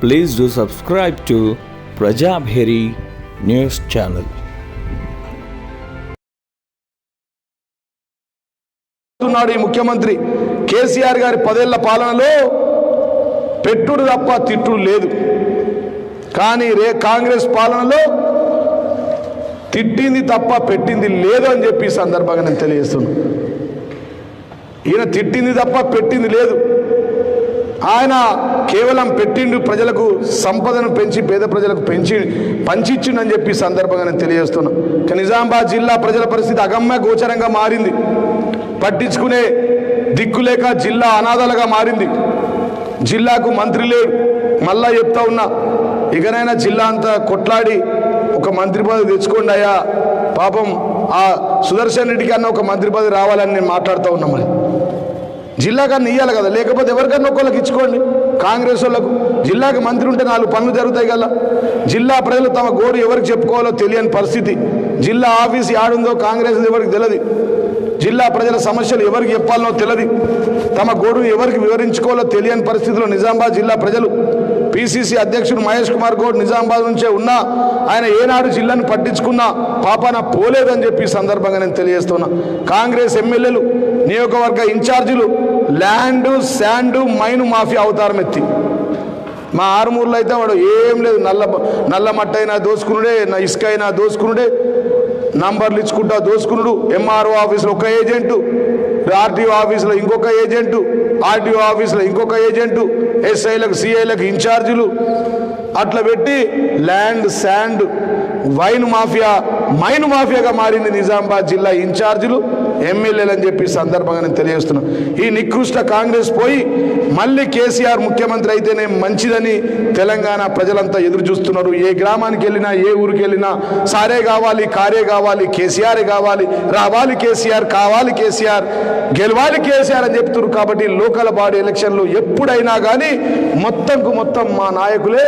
Please do subscribe to Prajabheri News Channel. ఈ ముఖ్యమంత్రి కేసీఆర్ గారి 10 ఏళ్ల పాలనలో పెట్టుడు తప్ప తిట్టుడు లేదు. కానీ కాంగ్రెస్ పాలనలో తిట్టింది తప్ప పెట్టింది లేదు అని చెప్పి ఈ సందర్భంగా నేను తెలియజేస్తున్నాను. ఈయన తిట్టింది తప్ప పెట్టింది లేదు. ఆయన కేవలం పెట్టిండు, ప్రజలకు సంపదను పెంచి పేద ప్రజలకు పంచిచ్చిండని చెప్పి సందర్భంగా నేను తెలియజేస్తున్నా. నిజామాబాద్ జిల్లా ప్రజల పరిస్థితి అగమ్య గోచరంగా మారింది. పట్టించుకునే దిక్కులేక జిల్లా అనాథలుగా మారింది. జిల్లాకు మంత్రి లేడు. మళ్ళా చెప్తా ఉన్నా, ఇకనైనా జిల్లా అంతా కొట్లాడి ఒక మంత్రి పదవి తెచ్చుకోండి అయ్యా, పాపం ఆ సుదర్శన్ రెడ్డికి అన్న ఒక మంత్రి పదవి రావాలని నేను మాట్లాడుతూ ఉన్నా. మరి జిల్లాకన్నా ఇయ్యాలి కదా, లేకపోతే ఎవరికన్నా ఒకళ్ళకి ఇచ్చుకోండి. కాంగ్రెస్ వాళ్ళకు జిల్లాకు మంత్రి ఉంటే 4 పనులు జరుగుతాయి కదా. జిల్లా ప్రజలు తమ గోడు ఎవరికి చెప్పుకోవాలో తెలియని పరిస్థితి. జిల్లా ఆఫీస్ యాడుందో కాంగ్రెస్ ఎవరికి తెలియదు. జిల్లా ప్రజల సమస్యలు ఎవరికి చెప్పాలనో తెలియదు. తమ గోడును ఎవరికి వివరించుకోవాలో తెలియని పరిస్థితిలో నిజామాబాద్ జిల్లా ప్రజలు, పిసిసి అధ్యక్షుడు మహేష్ కుమార్ గౌడ్ నిజామాబాద్ నుంచే ఉన్నా ఆయన ఏనాడు జిల్లాను పట్టించుకున్నా పాపాన పోలేదని చెప్పి సందర్భంగా నేను తెలియజేస్తున్నా. కాంగ్రెస్ ఎమ్మెల్యేలు, నియోజకవర్గ ఇన్ఛార్జీలు ల్యాండ్ శాండ్ మైను మాఫియా అవతారం ఎత్తి, మా ఆరుమూరులో అయితే వాడు ఏం లేదు, నల్ల మట్ట అయినా దోసుకునుడే, ఇసుక అయినా దోసుకునుడే, నంబర్లు ఇచ్చుకుంటా దోసుకునుడు. ఎంఆర్ఓ ఆఫీసులో ఒక ఏజెంటు, ఆర్టీఓ ఆఫీసులో ఇంకొక ఏజెంటు, ఆర్టీఓ ఆఫీసులో ఇంకొక ఏజెంటు, ఎస్ఐలకు సిఐలకు ఇన్ఛార్జీలు, అట్లా పెట్టి land sand wine mafia mine మాఫియాగా మారింది నిజామాబాద్ జిల్లా ఇన్ఛార్జీలు, ఎమ్మెల్యేలు అని చెప్పి సందర్భంగా నేను తెలియజేస్తున్నాను. ఈ నికృష్ట కాంగ్రెస్ పోయి మళ్ళీ కేసీఆర్ ముఖ్యమంత్రి అయితేనే మంచిదని తెలంగాణ ప్రజలంతా ఎదురు చూస్తున్నారు. ఏ గ్రామానికి వెళ్ళినా, ఏ ఊరికి వెళ్ళినా సారే కావాలి, కారే కావాలి, కేసీఆరే కావాలి, రావాలి కేసీఆర్, కావాలి కేసీఆర్, గెలవాలి కేసీఆర్ అని చెప్తున్నారు. కాబట్టి లోకల్ బాడీ ఎలక్షన్లు ఎప్పుడైనా కానీ మొత్తంకు మొత్తం మా నాయకులే,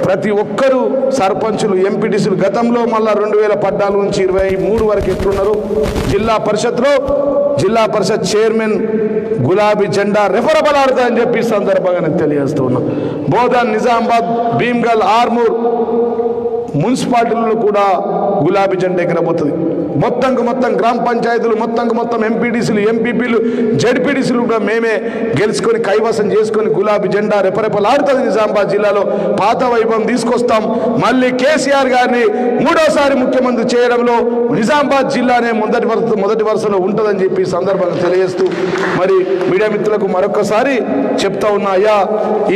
ప్రతి ఒక్కరూ సర్పంచులు, ఎంపీటీసీలు గతంలో మళ్ళీ 2014 నుంచి 23 వరకు ఎట్లున్నారు. జిల్లా పరిషత్లో జిల్లా పరిషత్ చైర్మన్ గులాబీ జెండా రెఫరబలాడుతాయని చెప్పి సందర్భంగా నేను తెలియజేస్తూ ఉన్నా. బోధన్, నిజామాబాద్, భీమ్గల్, ఆర్మూర్ మున్సిపాలిటీలలో కూడా గులాబీ జెండా ఎగరబోతుంది. మొత్తం గ్రామ పంచాయతీలు, మొత్తం ఎంపీటీసీలు, ఎంపీపీలు, జడ్పీటీసీలు కూడా మేమే గెలుచుకొని కైవసం చేసుకొని గులాబీ జెండా రెపరెపలాడుతుంది నిజామాబాద్ జిల్లాలో. పాత వైభవం తీసుకొస్తాం. మళ్ళీ కేసీఆర్ గారిని 3వసారి ముఖ్యమంత్రి చేయడంలో నిజామాబాద్ జిల్లానే మొదటి వరుసలో ఉంటుందని చెప్పి సందర్భంగా తెలియజేస్తూ, మరి మీడియా మిత్రులకు మరొకసారి చెప్తా ఉన్నా, అయ్యా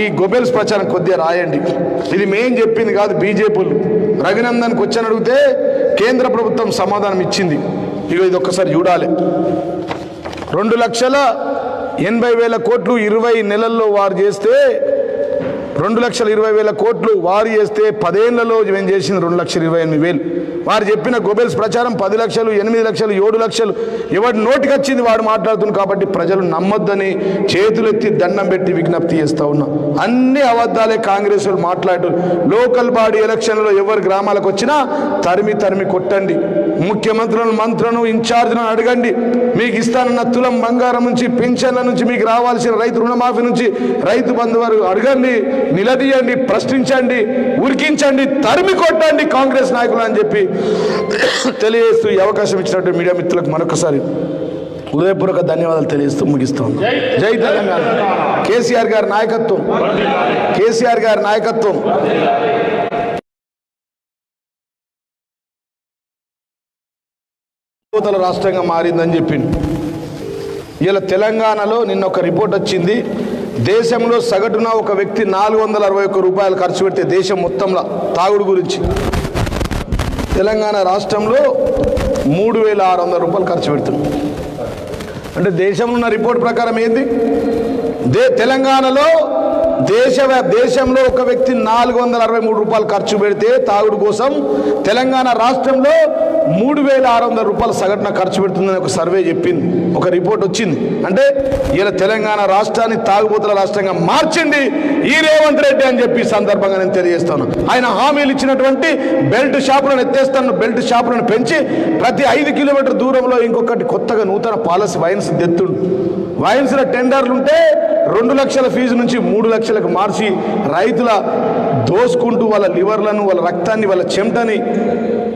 ఈ గొబెల్స్ ప్రచారం కొద్దిగా రాయండి. ఇది మేం చెప్పింది కాదు, బీజేపీలు. రఘునందన్కి వచ్చని అడిగితే కేంద్ర ప్రభుత్వం సమాధానం ఇచ్చింది. ఇక ఇది ఒక్కసారి చూడాలి. 2,80,000 కోట్లు 20 నెలల్లో వారు చేస్తే, 2,20,000 కోట్లు వారు చేస్తే 10 ఏళ్లలో మేము చేసింది 2,28,000. వారు చెప్పిన గొబెల్స్ ప్రచారం 10 లక్షలు, 8 లక్షలు, 7 లక్షలు ఎవరి నోటికి వచ్చింది వాడు మాట్లాడుతున్నారు. కాబట్టి ప్రజలు నమ్మొద్దని చేతులెత్తి దండం పెట్టి విజ్ఞప్తి చేస్తూ ఉన్నా. అన్ని అబద్ధాలే కాంగ్రెస్ వాళ్ళు మాట్లాడు. లోకల్ బాడీ ఎలక్షన్లో ఎవరు గ్రామాలకు వచ్చినా తరిమి కొట్టండి. ముఖ్యమంత్రులను, మంత్రులను, ఇన్ఛార్జ్లను అడగండి. మీకు ఇస్తానన్న తులం బంగారం నుంచి, పెన్షన్ల నుంచి, మీకు రావాల్సిన రైతు రుణమాఫీ నుంచి, రైతు బంధు వరకు అడగండి, నిలదీయండి, ప్రశ్నించండి, ఉరికించండి, తరిమి కొట్టండి కాంగ్రెస్ నాయకులు అని చెప్పి తెలియజేస్తూ ఈ అవకాశం ఇచ్చినట్టు మీడియా మిత్రులకు మరొకసారి హృదయపూర్వక ధన్యవాదాలు తెలియజేస్తూ ముగిస్తాం. జై తెలంగాణ. కేసీఆర్ గారి నాయకత్వం, కేసీఆర్ గారి నాయకత్వం. రాష్ట్రంగా మారిందని చెప్పిండు. ఇలా తెలంగాణలో నిన్న ఒక రిపోర్ట్ వచ్చింది. దేశంలో సగటున ఒక వ్యక్తి 461 రూపాయలు ఖర్చు పెడితే దేశం మొత్తంలో తాగుడు గురించి, తెలంగాణ రాష్ట్రంలో 3,600 రూపాయలు ఖర్చు పెడుతుంది. అంటే దేశంలో ఉన్న రిపోర్ట్ ప్రకారం ఏంది, తెలంగాణలో దేశంలో ఒక వ్యక్తి 463 రూపాయలు ఖర్చు పెడితే తాగుడు కోసం, తెలంగాణ రాష్ట్రంలో 3,600 రూపాయలు సగటున ఖర్చు పెడుతుందని ఒక సర్వే చెప్పింది, ఒక రిపోర్ట్ వచ్చింది. అంటే ఇలా తెలంగాణ రాష్ట్రాన్ని తాగుబోతుల రాష్ట్రంగా మార్చింది ఈ రేవంత్ రెడ్డి అని చెప్పి సందర్భంగా నేను తెలియజేస్తాను. ఆయన హామీలు ఇచ్చినటువంటి బెల్ట్ షాపులను ఎత్తేస్తాను, బెల్ట్ షాపులను పెంచి ప్రతి 5 కిలోమీటర్ దూరంలో ఇంకొకటి కొత్తగా నూతన పాలసీ వైన్స్ తెత్తుండు. వైన్స్ల టెండర్లు ఉంటే 2 లక్షల ఫీజు నుంచి 3 లక్షలకు మార్చి రైతుల దోసుకుంటూ వాళ్ళ లివర్లను, వాళ్ళ రక్తాన్ని, వాళ్ళ చెమటని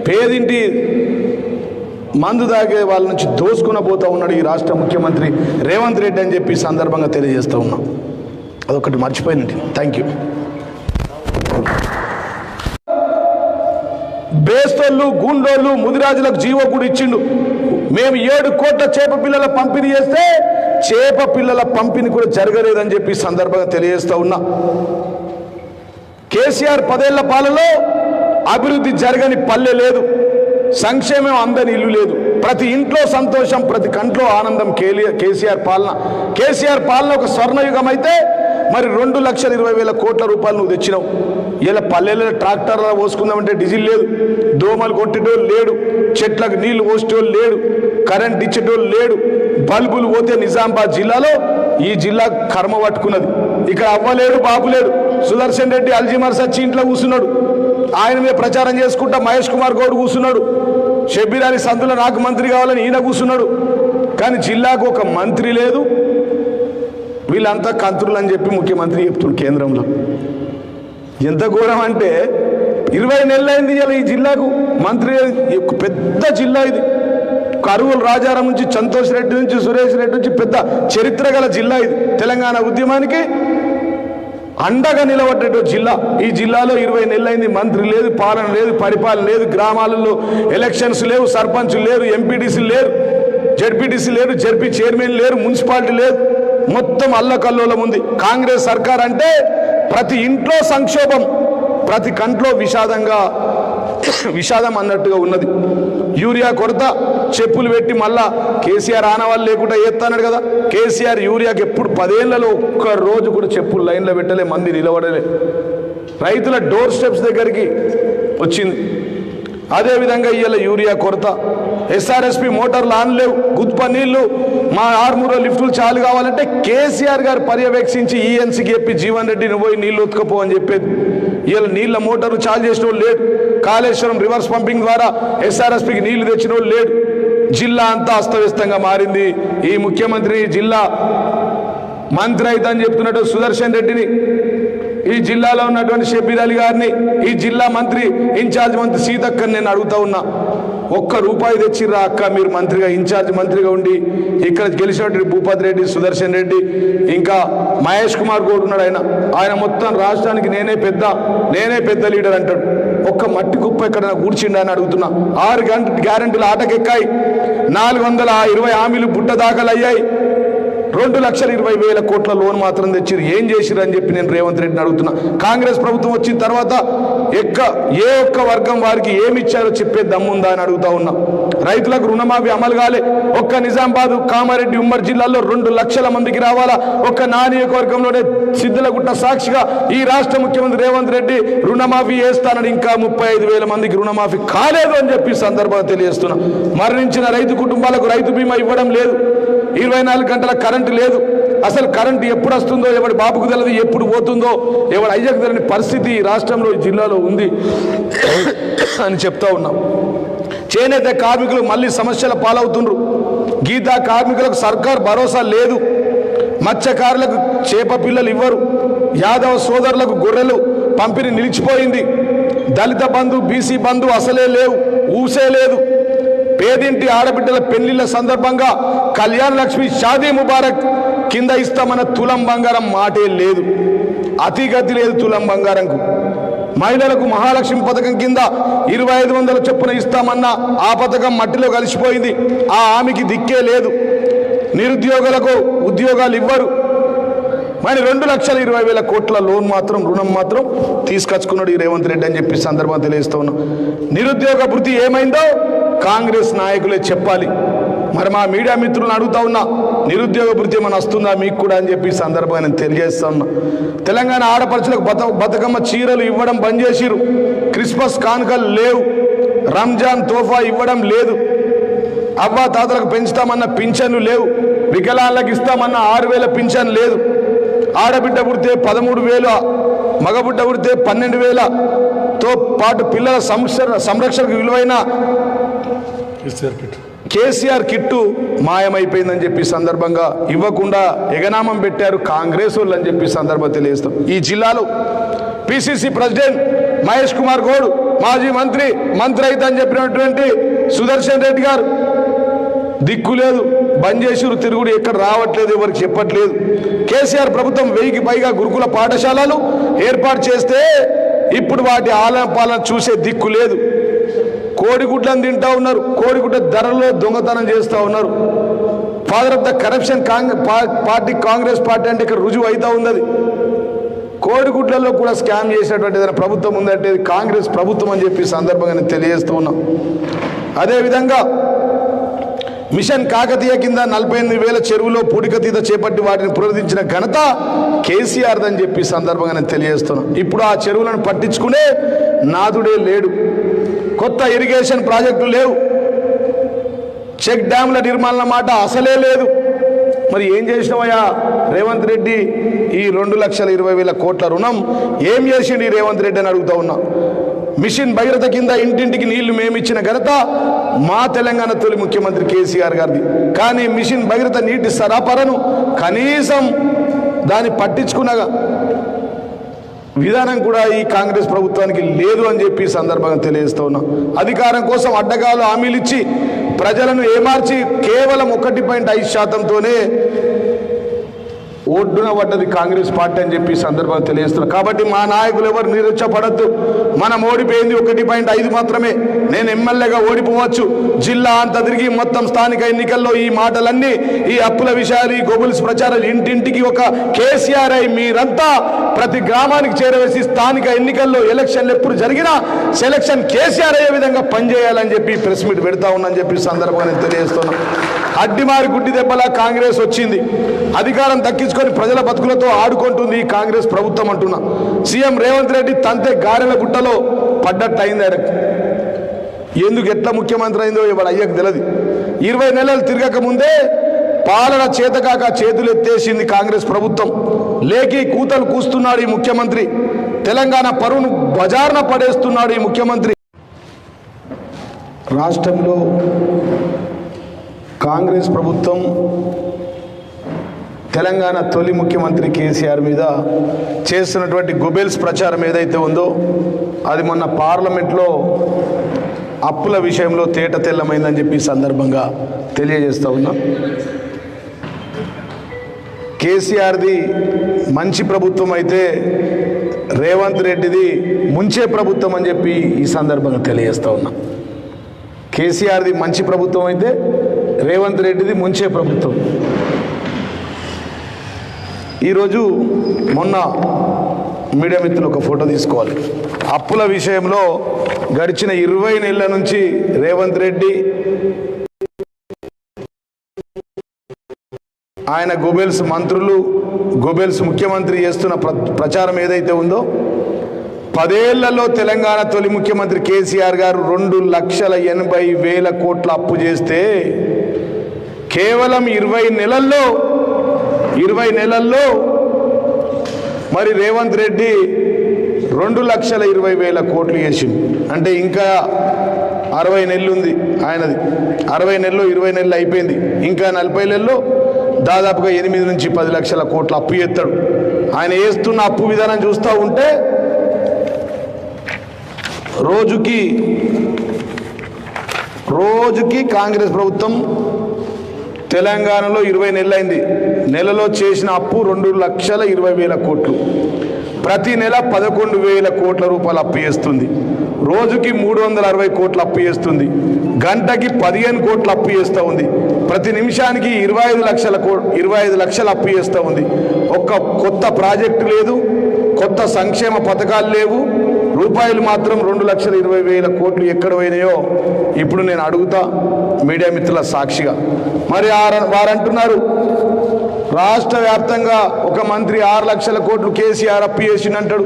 పేదింటి మందు తాగే వాళ్ళ నుంచి దోసుకున్న పోతా ఉన్నాడు ఈ రాష్ట్ర ముఖ్యమంత్రి రేవంత్ రెడ్డి అని చెప్పి సందర్భంగా తెలియజేస్తూ ఉన్నాం. అదొకటి మర్చిపోయినట్టు. Thank you. బేస్తోళ్ళు, గూండోళ్ళు, ముదిరాజులకు జీవో కూడా ఇచ్చిండు. మేము 7 కోట్ల చేప పిల్లల పంపిణీ చేస్తే చేప పిల్లల పంపిణీ కూడా జరగలేదని చెప్పి సందర్భంగా తెలియజేస్తూ ఉన్నా. కేసీఆర్ 10 ఏళ్ల పాలలో అభివృద్ధి జరగని పల్లె లేదు, సంక్షేమం అందని ఇల్లు లేదు. ప్రతి ఇంట్లో సంతోషం, ప్రతి కంట్లో ఆనందం. కేసీఆర్ పాలన ఒక స్వర్ణయుగం అయితే మరి 2,20,000 కోట్ల రూపాయలు నువ్వు తెచ్చినావు. ఇలా పల్లెల్లో ట్రాక్టర్లో పోసుకుందామంటే డీజిల్ లేదు, దోమలు కొట్టేటోళ్ళు లేడు, చెట్లకు నీళ్లు పోసేటోళ్ళు లేడు, కరెంట్ ఇచ్చేటోళ్ళు లేడు. బల్బులు పోతే నిజామాబాద్ జిల్లాలో ఈ జిల్లా కర్మ పట్టుకున్నది. ఇక్కడ అవ్వలేడు, బాబు లేడు. సుదర్శన్ రెడ్డి అల్జీమర్స్ వచ్చి ఇంట్లో కూర్చున్నాడు. ఆయన మీద ప్రచారం చేసుకుంటా మహేష్ కుమార్ గౌడ్ కూర్చున్నాడు. షబ్బీర్ అలీ సందులో నాకు మంత్రి కావాలని ఈయన కూర్చున్నాడు. కానీ జిల్లాకు ఒక మంత్రి లేదు. వీళ్ళంతా కంత్రులు అని చెప్పి ముఖ్యమంత్రి చెప్తున్నాడు కేంద్రంలో. ఎంత ఘోరం అంటే 20 నెలలైంది ఇలా ఈ జిల్లాకు మంత్రి. పెద్ద జిల్లా ఇది. కరువులు రాజారాం నుంచి, సంతోష్ రెడ్డి నుంచి, సురేష్ రెడ్డి నుంచి పెద్ద చరిత్ర గల జిల్లా ఇది. తెలంగాణ ఉద్యమానికి అండగా నిలబడ్డ జిల్లా. ఈ జిల్లాలో 20 నెలలైంది మంత్రి లేదు, పాలన లేదు, పరిపాలన లేదు. గ్రామాలలో ఎలక్షన్స్ లేవు, సర్పంచులు లేరు, ఎంపీటీసీ లేరు, జడ్పీటీసీ లేరు, జడ్పీ చైర్మన్ లేరు, మున్సిపాలిటీ లేదు. మొత్తం అల్లకల్లోలం ఉంది. కాంగ్రెస్ సర్కార్ అంటే ప్రతి ఇంట్లో సంక్షోభం, ప్రతి కంట్లో విషాదం అన్నట్టుగా ఉన్నది. యూరియా కొరత, చెప్పులు పెట్టి మళ్ళా కేసీఆర్ ఆనవాళ్ళు లేకుండా ఎత్తన్నాడు కదా. కేసీఆర్ యూరియాకి ఎప్పుడు 10 ఏళ్లలో ఒక్క రోజు కూడా చెప్పులు లైన్లో పెట్టలే, మంది నిలబడలే. రైతుల డోర్ స్టెప్స్ దగ్గరికి వచ్చింది. అదేవిధంగా ఇవాళ యూరియా కొరత, ఎస్ఆర్ఎస్పి మోటార్లు ఆన్లేవు, గుత్ప నీళ్లు, మా ఆర్మూరో లిఫ్టులు చాలు కావాలంటే కేసీఆర్ గారు పర్యవేక్షించి ఈఎన్సీకి చెప్పి జీవన్ రెడ్డిని పోయి నీళ్లు ఉతకపో అని చెప్పేది. ఇవాళ నీళ్ల మోటార్లు చాలు చేసిన వాళ్ళు లేడు. కాళేశ్వరం రివర్స్ పంపింగ్ ద్వారా ఎస్ఆర్ఎస్పికి నీళ్లు తెచ్చిన వాళ్ళు లేడు. జిల్లా అంతా అస్తవ్యస్తంగా మారింది. ఈ ముఖ్యమంత్రి జిల్లా మంత్రి అయితే అని చెప్తున్నట్టు సుదర్శన్ రెడ్డిని, ఈ జిల్లాలో ఉన్నటువంటి షబ్బీర్ అలీ గారిని, ఈ జిల్లా మంత్రి ఇన్ఛార్జ్ మంత్రి సీతక్కని నేను అడుగుతా ఉన్నా, ₹1 తెచ్చిర్రా అక్క మీరు మంత్రిగా, ఇన్ఛార్జ్ మంత్రిగా ఉండి? ఇక్కడ గెలిచినటువంటి భూపతి రెడ్డి, సుదర్శన్ రెడ్డి, ఇంకా మహేష్ కుమార్ గౌడ్ ఉన్నాడు. ఆయన మొత్తం రాష్ట్రానికి నేనే పెద్ద లీడర్ అంటాడు. ఒక్క మట్టి కుప్ప ఇక్కడ కూర్చిండా అని అడుగుతున్నా. 6 గ్యారెంటీలు ఆటకెక్కాయి, 420 హామీలు బుట్ట దాఖలు అయ్యాయి, 2,20,000 కోట్ల లోన్ మాత్రం తెచ్చిరు. ఏం చేసిరు అని చెప్పి నేను రేవంత్ రెడ్డిని అడుగుతున్నా. కాంగ్రెస్ ప్రభుత్వం వచ్చిన తర్వాత ఏ ఒక్క వర్గం వారికి ఏమి ఇచ్చారో చెప్పే దమ్ముందా అని అడుగుతా ఉన్నా. రైతులకు రుణమాఫీ అమలు కాలే. ఒక్క నిజామాబాద్, కామారెడ్డి, ఉమ్మడి జిల్లాల్లో 2 లక్షల మందికి రావాలా. ఒక్క నా నియోజకవర్గంలోనే సిద్ధులగుట్ట సాక్షిగా ఈ రాష్ట్ర ముఖ్యమంత్రి రేవంత్ రెడ్డి రుణమాఫీ చేస్తానని ఇంకా 35,000 మందికి రుణమాఫీ కాలేదు అని చెప్పి సందర్భంగా తెలియజేస్తున్నా. మరణించిన రైతు కుటుంబాలకు రైతు బీమా ఇవ్వడం లేదు. 24 గంటల కరెంటు లేదు. అసలు కరెంటు ఎప్పుడు వస్తుందో ఎవడి బాబుకు తెలియదు, ఎప్పుడు పోతుందో ఎవడు అయ్యకు తెలియని పరిస్థితి ఈ రాష్ట్రంలో, ఈ జిల్లాలో ఉంది అని చెప్తా ఉన్నాం. చేనేత కార్మికులు మళ్ళీ సమస్యల పాలవుతుండ్రు. గీతా కార్మికులకు సర్కార్ భరోసా లేదు. మత్స్యకారులకు చేప పిల్లలు ఇవ్వరు. యాదవ సోదరులకు గొర్రెలు పంపిణీ నిలిచిపోయింది. దళిత బంధు, బీసీ బంధు అసలే లేవు, ఊసే లేదు. పేదింటి ఆడబిడ్డల పెళ్లిళ్ల సందర్భంగా కళ్యాణ లక్ష్మి, షాదీ ముబారక్ కింద ఇస్తామన్న తులం బంగారం మాటే లేదు. అతిగతి లేదు తులం బంగారంకు. మహిళలకు మహాలక్ష్మి పథకం కింద 2,500 చొప్పున ఇస్తామన్న ఆ పథకం మట్టిలో కలిసిపోయింది. ఆ హామీకి దిక్కే లేదు. నిరుద్యోగులకు ఉద్యోగాలు ఇవ్వరు. మరి 2,20,000 కోట్ల లోన్ మాత్రం, రుణం మాత్రం తీసుకొచ్చుకున్నాడు ఈ రేవంత్ రెడ్డి అని చెప్పి సందర్భంగా తెలియజేస్తూ ఉన్నాం. నిరుద్యోగ భృతి ఏమైందో కాంగ్రెస్ నాయకులే చెప్పాలి. మరి మా మీడియా మిత్రులను అడుగుతా ఉన్నా, నిరుద్యోగ భృతి ఏమైనా వస్తుందా మీకు కూడా అని చెప్పి సందర్భంగా నేను తెలియజేస్తా ఉన్నా. తెలంగాణ ఆడపడుచులకు బతుకమ్మ చీరలు ఇవ్వడం బంద్ చేసిరు. క్రిస్మస్ కానుకలు లేవు. రంజాన్ తోఫా ఇవ్వడం లేదు. అవ్వా తాతలకు పెంచుతామన్న పింఛన్లు లేవు. వికలాంగులకు ఇస్తామన్న 6,000 పింఛన్ లేదు. ఆడబిడ్డ పుడితే 13,000, మగబిడ్డ పుడితే 12,000తో పాటు పిల్లల సంరక్షణకు విలువైన కేసీఆర్ కిట్టు మాయమైపోయిందని చెప్పి సందర్భంగా ఇవ్వకుండా ఎగనామం పెట్టారు కాంగ్రెస్ వాళ్ళు అని చెప్పి సందర్భం తెలియజేస్తాం. ఈ జిల్లాలో పిసిసి ప్రెసిడెంట్ మహేష్ కుమార్ గౌడ్, మాజీ మంత్రి అయితే అని చెప్పినటువంటి సుదర్శన్ రెడ్డి గారు దిక్కు లేదు, బంద్ చేసిరు, తిరుగుడు ఎక్కడ రావట్లేదు, ఎవరికి చెప్పట్లేదు. కేసీఆర్ ప్రభుత్వం 1000కి పైగా గురుకుల పాఠశాలలు ఏర్పాటు చేస్తే ఇప్పుడు వాటి ఆలన పాలన చూసే దిక్కు లేదు. కోడిగుడ్లను తింటా ఉన్నారు, కోడిగుడ్డ ధరలో దొంగతనం చేస్తూ ఉన్నారు. Father of the corruption party Congress party అంటే ఇక్కడ రుజువు అవుతా ఉన్నది. కోడిగుడ్లలో కూడా స్కామ్ చేసినటువంటి ఏదైనా ప్రభుత్వం ఉందంటే కాంగ్రెస్ ప్రభుత్వం అని చెప్పి సందర్భంగా నేను తెలియజేస్తూ ఉన్నాం. అదేవిధంగా మిషన్ కాకతీయ కింద 48,000 చెరువులో పూడికతీత చేపట్టి వాటిని పునరుద్ధరించిన ఘనత కేసీఆర్ అని చెప్పి సందర్భంగా నేను తెలియజేస్తున్నాను. ఇప్పుడు ఆ చెరువులను పట్టించుకునే నాదుడే లేడు. కొత్త ఇరిగేషన్ ప్రాజెక్టులు లేవు, చెక్ డ్యామ్ల నిర్మాణం మాట అసలే లేదు. మరి ఏం చేసినవయ్యా రేవంత్ రెడ్డి? ఈ 2,20,000 కోట్ల రుణం ఏం చేసిండు ఈ రేవంత్ రెడ్డి అని అడుగుతా ఉన్నా. మిషన్ భగీరథ కింద ఇంటింటికి నీళ్లు మేమిచ్చిన ఘనత మా తెలంగాణ తొలి ముఖ్యమంత్రి కేసీఆర్ గారిది. కానీ మిషన్ భగీరథ నీటి సరఫరాను కనీసం దాన్ని పట్టించుకున్నగా విధానం కూడా ఈ కాంగ్రెస్ ప్రభుత్వానికి లేదు అని చెప్పి సందర్భంగా తెలియజేస్తూ ఉన్నా. అధికారం కోసం అడ్డగాలు హామీలు ఇచ్చి ప్రజలను ఏమార్చి కేవలం 1.5%తోనే ఓడ్డున పడ్డది కాంగ్రెస్ పార్టీ అని చెప్పి సందర్భంగా తెలియజేస్తున్నారు. కాబట్టి మా నాయకులు ఎవరు నిరుత్సాహపడద్దు. మనం ఓడిపోయింది 1.5 మాత్రమే. నేను ఎమ్మెల్యేగా ఓడిపోవచ్చు, జిల్లా అంతా తిరిగి మొత్తం స్థానిక ఎన్నికల్లో ఈ మాటలన్నీ, ఈ అప్పుల విషయాలు, ఈ గొబుల్స్ ప్రచారాలు ఇంటింటికి ఒక కేసీఆర్ అయి మీరంతా ప్రతి గ్రామానికి చేరవేసి స్థానిక ఎన్నికల్లో ఎలక్షన్లు ఎప్పుడు జరిగినా సెలక్షన్ కేసీఆర్ అయ్యే విధంగా పనిచేయాలని చెప్పి ప్రెస్ మీట్ పెడతా ఉన్నానని చెప్పి సందర్భంగా నేను తెలియజేస్తున్నాను. అడ్డిమారి గుడ్డి దెబ్బలా కాంగ్రెస్ వచ్చింది, అధికారం దక్కించుకొని ప్రజల బతుకులతో ఆడుకుంటుంది ఈ కాంగ్రెస్ ప్రభుత్వం అంటున్నా. సీఎం రేవంత్ రెడ్డి తంతే గారెల గుట్టలో పడ్డట్టు అయింది. ఆయనకు ఎందుకు ఎట్లా ముఖ్యమంత్రి అయిందో ఇవాళ అయ్యకు తెలియదు. 20 నెలలు తిరగక ముందే పాలన చేతకాక చేతులు ఎత్తేసింది కాంగ్రెస్ ప్రభుత్వం. లేకి కూతలు కూస్తున్నాడు ఈ ముఖ్యమంత్రి. తెలంగాణ పరువును బజార్న పడేస్తున్నాడు ఈ ముఖ్యమంత్రి. రాష్ట్రంలో కాంగ్రెస్ ప్రభుత్వం తెలంగాణ తొలి ముఖ్యమంత్రి కేసీఆర్ మీద చేస్తున్నటువంటి గొబెల్స్ ప్రచారం ఏదైతే ఉందో అది మొన్న పార్లమెంట్లో అప్పుల విషయంలో తేట తెల్లమైందని చెప్పి సందర్భంగా తెలియజేస్తూ ఉన్నా. కేసీఆర్ది మంచి ప్రభుత్వం అయితే రేవంత్ రెడ్డిది ముంచే ప్రభుత్వం అని చెప్పి ఈ సందర్భంగా తెలియజేస్తూ ఉన్నా. కేసీఆర్ది మంచి ప్రభుత్వం అయితే రేవంత్ రెడ్డిది ముంచే ప్రభుత్వం. ఈరోజు మొన్న మీడియా మిత్రులు ఒక ఫోటో తీసుకోవాలి. అప్పుల విషయంలో గడిచిన 20 నెలల నుంచి రేవంత్ రెడ్డి ఆయన గొబెల్స్ మంత్రులు, గొబెల్స్ ముఖ్యమంత్రి చేస్తున్న ప్రచారం ఏదైతే ఉందో 10 ఏళ్లలో తెలంగాణ తొలి ముఖ్యమంత్రి కేసీఆర్ గారు 2,80,000 కోట్ల అప్పు చేస్తే కేవలం 20 నెలల్లో మరి రేవంత్ రెడ్డి 2,20,000 కోట్లు చేసింది. అంటే ఇంకా 60 నెలలు ఉంది ఆయనది. 60 నెలలు 20 నెలలు అయిపోయింది. ఇంకా 40 నెలల్లో దాదాపుగా 8 నుంచి 10 లక్షల కోట్ల అప్పు చేస్తాడు. ఆయన వేస్తున్న అప్పు విధానం చూస్తూ ఉంటే రోజుకి కాంగ్రెస్ ప్రభుత్వం తెలంగాణలో 20 నెలలైంది, నెలలో చేసిన అప్పు 2,20,000 కోట్లు. ప్రతి నెల 11,000 కోట్ల రూపాయలు అప్పు చేస్తుంది. రోజుకి 360 కోట్ల అప్పు చేస్తుంది. గంటకి 15 కోట్ల అప్పు చేస్తూ ఉంది. ప్రతి నిమిషానికి 25 లక్షల అప్పు చేస్తూ ఉంది. ఒక్క కొత్త ప్రాజెక్టు లేదు, కొత్త సంక్షేమ పథకాలు లేవు. రూపాయలు మాత్రం 2,20,000 కోట్లు ఎక్కడ పోయినాయో ఇప్పుడు నేను అడుగుతా మీడియా మిత్రుల సాక్షిగా. మరి వారంటున్నారు రాష్ట్ర వ్యాప్తంగా ఒక మంత్రి 6 లక్షల కోట్లు కేసీఆర్ అప్పు చేసిందంటాడు,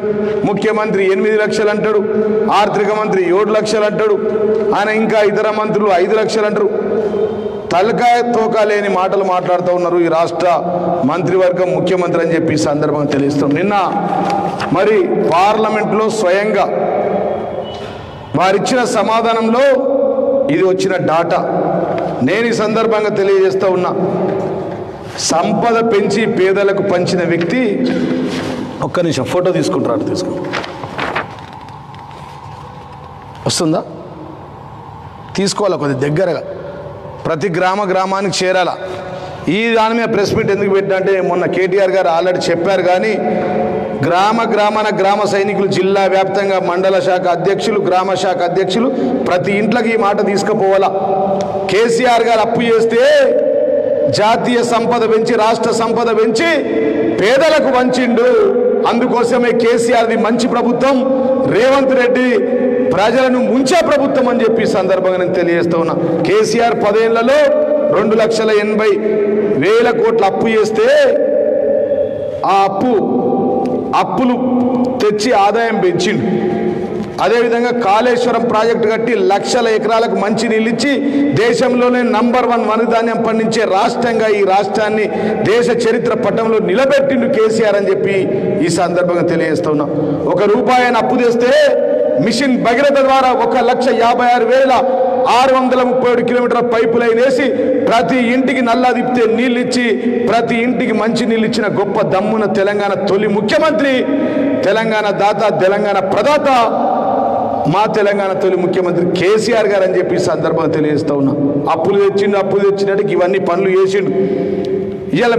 ముఖ్యమంత్రి 8 లక్షలు అంటాడు, ఆర్థిక మంత్రి 7 లక్షలు అంటాడు, ఆయన ఇంకా ఇతర మంత్రులు 5 లక్షలు అంటారు. తలకాయ తోక లేని మాటలు మాట్లాడుతూ ఉన్నారు ఈ రాష్ట్ర మంత్రివర్గం, ముఖ్యమంత్రి అని చెప్పి సందర్భంగా తెలుస్తాం. నిన్న మరి పార్లమెంట్లో స్వయంగా వారిచ్చిన సమాధానంలో ఇది వచ్చిన డాటా నేను ఈ సందర్భంగా తెలియజేస్తూ ఉన్నా, సంపద పెంచి పేదలకు పంచిన వ్యక్తి. ఒక్క నిమిషం ఫోటో తీసుకుంటారు, వస్తుందా? తీసుకోవాలా కొద్ది దగ్గరగా, ప్రతి గ్రామానికి చేరాల. ఈ దాని మీద ప్రెస్ మీట్ ఎందుకు పెట్టా అంటే, మొన్న కేటీఆర్ గారు ఆల్రెడీ చెప్పారు, కానీ గ్రామ సైనికులు, జిల్లా వ్యాప్తంగా మండల శాఖ అధ్యక్షులు, గ్రామ శాఖ అధ్యక్షులు ప్రతి ఇంట్లోకి ఈ మాట తీసుకుపోవాలా. కేసీఆర్ గారు అప్పు చేస్తే జాతీయ సంపద పెంచి, రాష్ట్ర సంపద పెంచి పేదలకు వంచిండు. అందుకోసమే కేసీఆర్ది మంచి ప్రభుత్వం, రేవంత్ రెడ్డి ప్రజలను ముంచే ప్రభుత్వం అని చెప్పి సందర్భంగా నేను తెలియజేస్తూ ఉన్నా. కేసీఆర్ 10 ఏళ్లలో 2,80,000 కోట్ల అప్పు చేస్తే ఆ అప్పులు తెచ్చి ఆదాయం పెంచిండు. అదేవిధంగా కాళేశ్వరం ప్రాజెక్టు కట్టి లక్షల ఎకరాలకు మంచి నీళ్ళు ఇచ్చి దేశంలోనే నంబర్ 1 వనధాన్యం పండించే రాష్ట్రంగా ఈ రాష్ట్రాన్ని దేశ చరిత్ర పటంలో నిలబెట్టిండు కేసీఆర్ అని చెప్పి ఈ సందర్భంగా తెలియజేస్తున్నా. ₹1 అప్పు తెస్తే మిషన్ భగీరథ ద్వారా 1,56,637 కిలోమీటర్ల పైపు లైన్ వేసి ప్రతి ఇంటికి నల్లా తిప్పితే నీళ్ళు ఇచ్చి ప్రతి ఇంటికి మంచి నీళ్ళు ఇచ్చిన గొప్ప దమ్మున తెలంగాణ తొలి ముఖ్యమంత్రి, తెలంగాణ దాత, తెలంగాణ ప్రదాత మా తెలంగాణ తొలి ముఖ్యమంత్రి కేసీఆర్ గారు అని చెప్పి సందర్భంగా తెలియజేస్తూ ఉన్నా. అప్పులు తెచ్చినట్టు ఇవన్నీ పనులు చేసిండు. ఇవాళ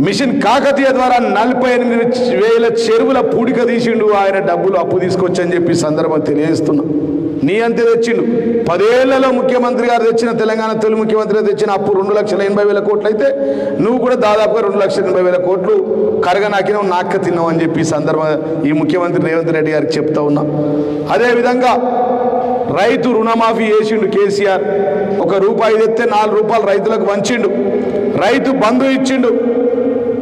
మిషన్ కాకతీయ ద్వారా 48,000 చెరువుల పూడిక తీసిండు. ఆయన డబ్బులు అప్పు తీసుకొచ్చి అని చెప్పి సందర్భంగా తెలియజేస్తున్నా. నీ అంతే తెచ్చిండు. 10 ఏళ్లలో ముఖ్యమంత్రి గారు తెచ్చిన, తెలంగాణ తొలి ముఖ్యమంత్రి తెచ్చిన అప్పు 2,80,000 కోట్లు అయితే నువ్వు కూడా దాదాపుగా 2,80,000 కోట్లు కరగనాకినావు, నాక్క తిన్నావు అని చెప్పి సందర్భంగా ఈ ముఖ్యమంత్రి రేవంత్ రెడ్డి గారికి చెప్తా ఉన్నా. అదేవిధంగా రైతు రుణమాఫీ చేసిండు కేసీఆర్. ₹1 తెస్తే ₹4 రైతులకు వంచిండు. రైతు బంధు ఇచ్చిండు.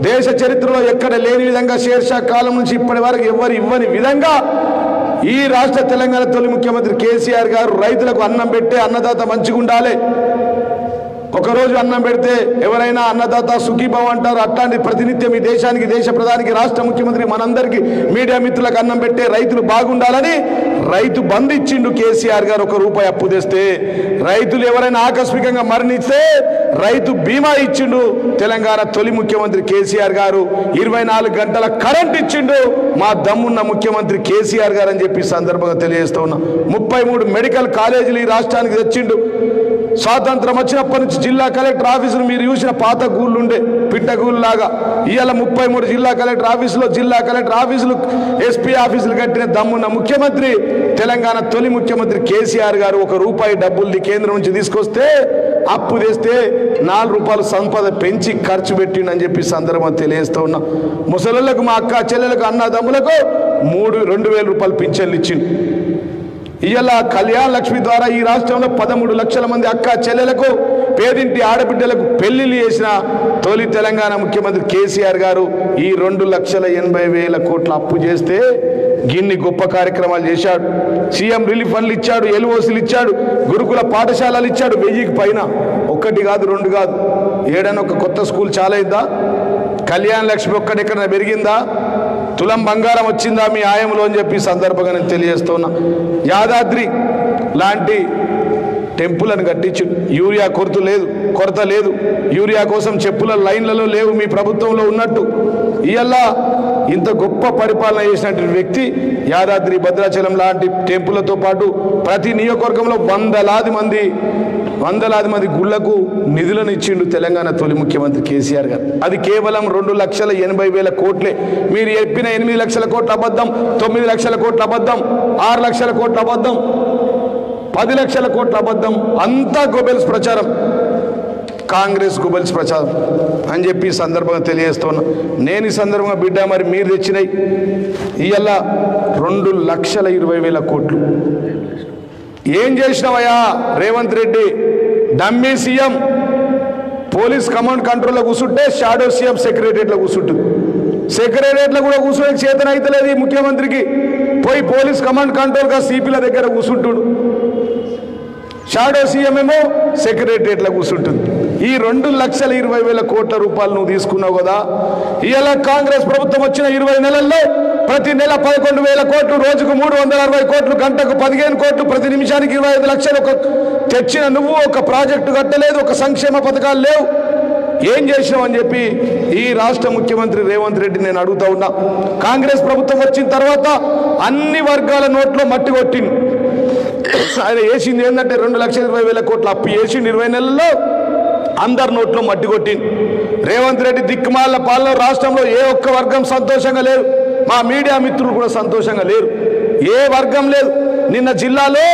దేశ చరిత్రలో ఎక్కడ లేని విధంగా షేర్షా కాలం నుంచి ఇప్పటి వరకు ఎవరు ఇవ్వని విధంగా ఈ రాష్ట్ర తెలంగాణ తొలి ముఖ్యమంత్రి కేసీఆర్ గారు రైతులకు అన్నం పెట్టే అన్నదాత మంచిగా ఉండాలి. ఒకరోజు అన్నం పెడితే ఎవరైనా అన్నదాత సుఖీభావ అంటారు. అట్లాంటి ప్రతినిత్యం ఈ దేశానికి, దేశ ప్రధానికి, రాష్ట్ర ముఖ్యమంత్రి మనందరికీ, మీడియా మిత్రులకు అన్నం పెట్టే రైతులు బాగుండాలని రైతు బంధు ఇచ్చిండు కేసీఆర్ గారు. ₹1 అప్పు తెస్తే రైతులు ఎవరైనా ఆకస్మికంగా మరణిస్తే రైతు బీమా ఇచ్చిండు తెలంగాణ తొలి ముఖ్యమంత్రి కేసీఆర్ గారు. 24 గంటల కరెంట్ ఇచ్చిండు మా దమ్మున్న ముఖ్యమంత్రి కేసీఆర్ గారు అని చెప్పి సందర్భంగా తెలియజేస్తూ ఉన్నా. 33 మెడికల్ కాలేజీలు ఈ రాష్ట్రానికి తెచ్చిండు. స్వాతంత్రం వచ్చినప్పటి నుంచి జిల్లా కలెక్టర్ ఆఫీసులు మీరు చూసిన పాత గూళ్ళుండే పిట్టగూళ్ళు లాగా ఇవాళ 33 జిల్లా కలెక్టర్ ఆఫీసులు, ఎస్పీ ఆఫీసులు కట్టిన దమ్మున్న ముఖ్యమంత్రి, తెలంగాణ తొలి ముఖ్యమంత్రి కేసీఆర్ గారు. ₹1 డబ్బుల్ని కేంద్రం నుంచి తీసుకొస్తే అప్పు తెస్తే ₹4 సంపద పెంచి ఖర్చు పెట్టిండని చెప్పి సందర్భం తెలియజేస్తూ ఉన్నా. ముసలులకు, మా అక్క చెల్లెలకు, అన్నదమ్ములకు ₹2,000 పింఛన్లు ఇచ్చిండు. ఇవాళ కళ్యాణ లక్ష్మి ద్వారా ఈ రాష్ట్రంలో 13 లక్షల మంది అక్క చెల్లెలకు, పేదింటి ఆడబిడ్డలకు పెళ్లిళ్ళు చేసిన తొలి తెలంగాణ ముఖ్యమంత్రి కేసీఆర్ గారు. ఈ 2,80,000 కోట్ల అప్పు చేస్తే గిన్ని గొప్ప కార్యక్రమాలు చేశాడు. సీఎం రిలీఫ్ ఫండ్లు ఇచ్చాడు, ఎల్ఓసీలు ఇచ్చాడు, గురుకుల పాఠశాలలు ఇచ్చాడు. 1000కి పైన, 1 కాదు 2 కాదు. ఏడైనా ఒక కొత్త స్కూల్ చాలైందా? కళ్యాణ లక్ష్మి ఒక్కడెక్కడ పెరిగిందా? తులం బంగారం వచ్చిందా మీ ఆయంలో అని చెప్పి సందర్భంగా నేను తెలియజేస్తున్నా. యాదాద్రి లాంటి టెంపుల్ అని కట్టించు. యూరియా కొరత లేదు. యూరియా కోసం చెప్పుల లైన్లలో లేవు మీ ప్రభుత్వంలో ఉన్నట్టు. ఇవాళ ఇంత గొప్ప పరిపాలన చేసినటువంటి వ్యక్తి యాదాద్రి, భద్రాచలం లాంటి టెంపుల్లతో పాటు ప్రతి నియోజకవర్గంలో వందలాది మంది గుళ్లకు నిధులను ఇచ్చిండు తెలంగాణ తొలి ముఖ్యమంత్రి కేసీఆర్ గారు. అది కేవలం 2,80,000 కోట్లే. మీరు చెప్పిన 8 లక్షల కోట్ల అబద్ధం, 9 లక్షల కోట్ల అబద్ధం, 6 లక్షల కోట్ల అబద్ధం, 10 లక్షల కోట్ల అబద్ధం. అంతా గోబెల్స్ ప్రచారం, కాంగ్రెస్ గోబెల్స్ ప్రచారం అని చెప్పి సందర్భంగా తెలియజేస్తున్నా. నేను ఈ సందర్భంగా బిడ్డ మరి మీరు తెచ్చినాయి ఇవాళ 2,20,000 కోట్లు. ఏం చేసినావయ్యా Revanth Reddy? Dummy CM police command కంట్రోల్లో కూర్చుంటే షాడో సీఎం సెక్రటరియట్లో కూర్చుంటుంది. సెక్రటరియట్లో కూడా కూర్చునే చేతన అయితే లేదు ఈ ముఖ్యమంత్రికి. పోయి పోలీస్ కమాండ్ కంట్రోల్గా సిపిల దగ్గర కూర్చుంటుడు. షాడో సీఎం ఏమో సెక్రటరియట్లో కూర్చుంటుంది. ఈ 2,20,000 కోట్ల రూపాయలు నువ్వు తీసుకున్నావు కదా. ఇవాళ కాంగ్రెస్ ప్రభుత్వం వచ్చిన 20 నెలల్లో ప్రతి నెల 11,000 కోట్లు, రోజుకు 360 కోట్లు, గంటకు 15 కోట్లు, ప్రతి నిమిషానికి 25 లక్షలు తెచ్చిన నువ్వు ఒక ప్రాజెక్టు కట్టలేదు, ఒక సంక్షేమ పథకాలు లేవు. ఏం చేసినావు అని చెప్పి ఈ రాష్ట్ర ముఖ్యమంత్రి రేవంత్ రెడ్డి నేను అడుగుతా ఉన్నా. కాంగ్రెస్ ప్రభుత్వం వచ్చిన తర్వాత అన్ని వర్గాల నోట్లో మట్టి కొట్టింది. ఆయన వేసింది ఏంటంటే 2,20,000 కోట్ల అప్పు వేసింది 20 నెలల్లో, అందరి నోట్లో మట్టి కొట్టింది. రేవంత్ రెడ్డి దిక్కుమాల పాలన రాష్ట్రంలో ఏ ఒక్క వర్గం సంతోషంగా లేరు. మా మీడియా మిత్రులు కూడా సంతోషంగా లేరు. ఏ వర్గం లేదు. నిన్న జిల్లాలో